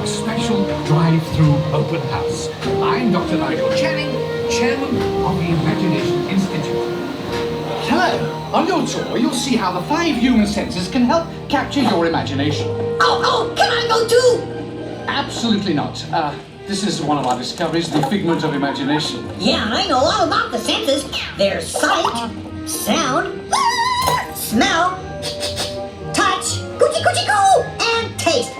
our special drive-through open house. I'm Dr. Nigel Channing, Chairman of the Imagination Institute. Hello. On your tour, you'll see how the 5 human senses can help capture your imagination. Oh, can I go too? Absolutely not. This is one of our discoveries, the Figment of Imagination. Yeah, I know all about the senses. There's sight, sound, smell, touch, coochie-coochie-coo, and taste.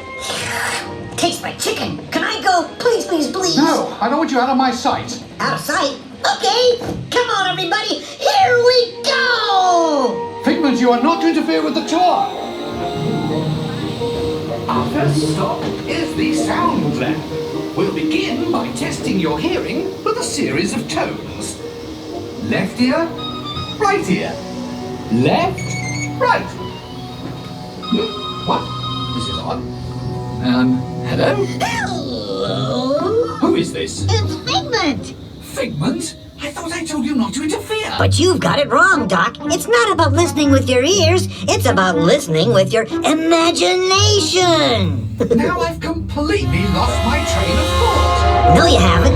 Tastes like chicken. Can I go? Please, please, please. No, I don't want you out of my sight. Out of sight? Okay. Come on, everybody. Here we go. Figment, you are not to interfere with the tour. Our first stop is the sound lab. We'll begin by testing your hearing with a series of tones. Left ear, right ear. Left, right. What? This is odd. Hello? Hello. Who is this? It's Figment. Figment? I thought I told you not to interfere. But you've got it wrong, Doc. It's not about listening with your ears. It's about listening with your imagination. Now I've completely lost my train of thought. No, you haven't.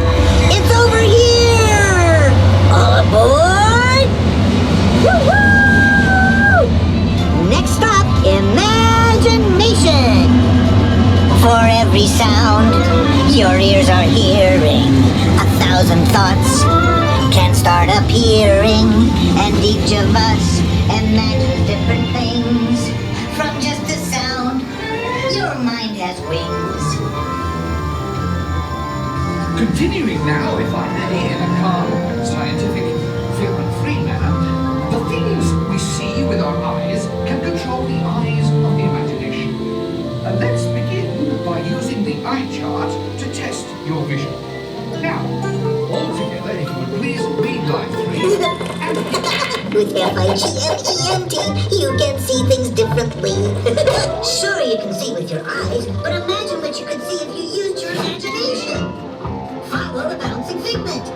It's over here. All aboard. Woo-hoo! Next stop, imagination. For every sound your ears are hearing, 1,000 thoughts can start appearing, and each of us imagines different things. From just a sound, your mind has wings. Continuing now, if I may, in a calm, scientific, film-free manner, the things we see with our eyes can control the eyes of the imagination. Let's begin by using the eye chart to test your vision. Now, all together, if you would please read line 3 and... With F-I-G-M-E-N-T, you can see things differently. Sure, you can see with your eyes, but imagine what you could see if you used your imagination. Follow the bouncing figment.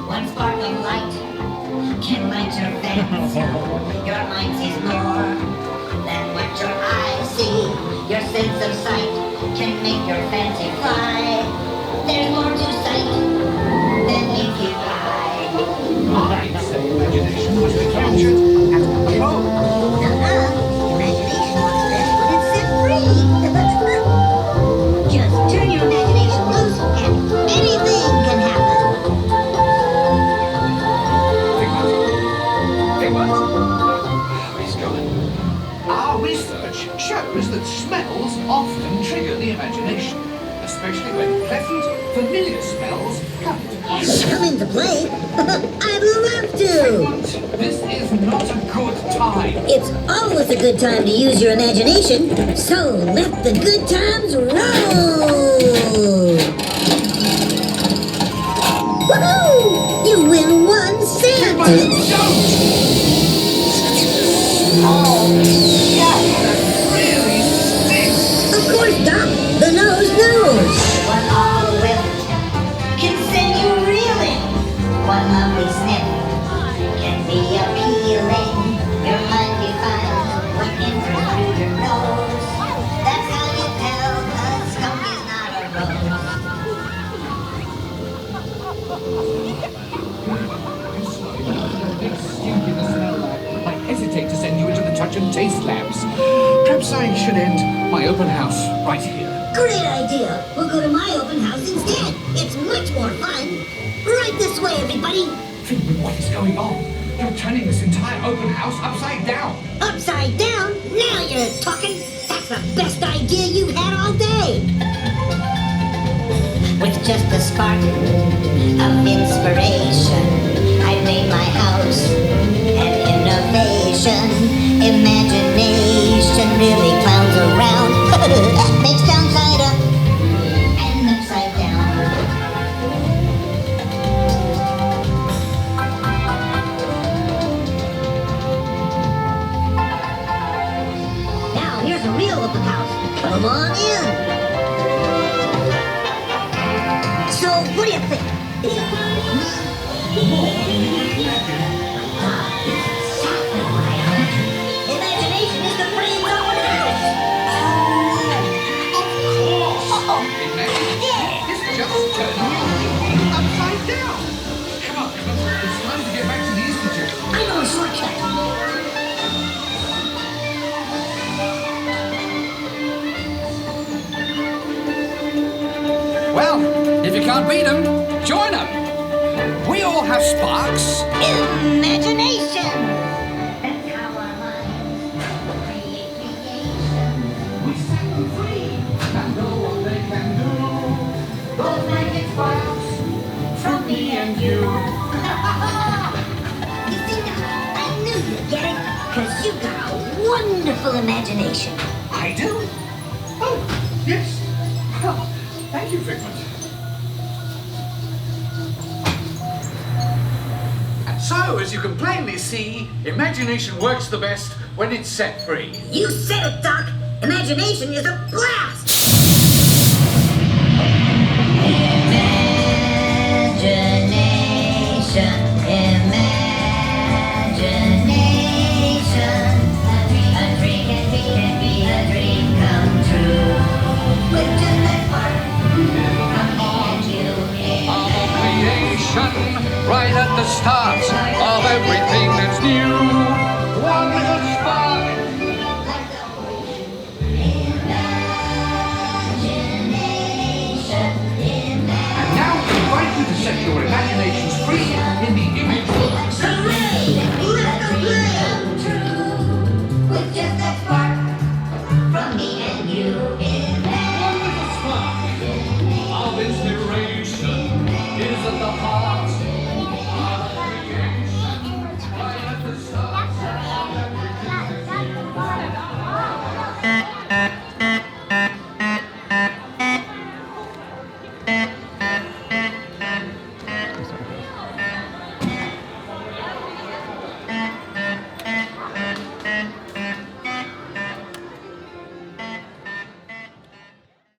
One sparkling light can light your fancy. Your mind sees more than what your eyes see. Your sense of sight can make your fancy fly. There's more to sight than meets the eye. I say imagination must be captured at home. Imagination works best when it's set free. Just turn your imagination loose and anything can happen. Figment? Oh, he's gone. Our research shows that smells often trigger the imagination, especially when pleasant, familiar smells come into play. Come into play? I'd love to. Figment, this is not a good time. It's always a good time to use your imagination, so let the good times roll. Woohoo! You win 1 cent. Figment, don't! Oh, yeah, that really stinks. Of course, Doc. The nose knows. One all whip can send you reeling. One lovely sniff can be appealing. Your mind defines what enters through your nose. That's how you tell a skunk is not a I hesitate to send you into the touch and taste labs. Perhaps I should end my open house right here. Great idea. We'll go to my open house instead. It's much more fun. Right this way, everybody. Figment, what is going on? You're turning this entire open house upside down. Upside down? Now you're talking. That's the best idea you've had all day. With just a spark of inspiration, I made my house an innovation. Imagination really clowns around. Makes downside up and upside down. Now here's a real open house. Come on in. So, what do you think? Imagination is the brain's open house. Of can't beat them, join them. We all have sparks. Imagination! We set them free, and know what they can do. Those magic sparks from me and you. You see, I knew you'd get it, because you've got a wonderful imagination. I do? Oh, yes. Well, thank you, Figment. And so, as you can plainly see, imagination works the best when it's set free. You said it, Doc. Imagination is a blast. Imagination, imagination. A dream can be a dream come true. With just that part, and you Our creation, right at the start of everything that's new. One little spark. And now we invite you to set your imaginations free in the Imageworks. Hooray! Let the play! With just that spark.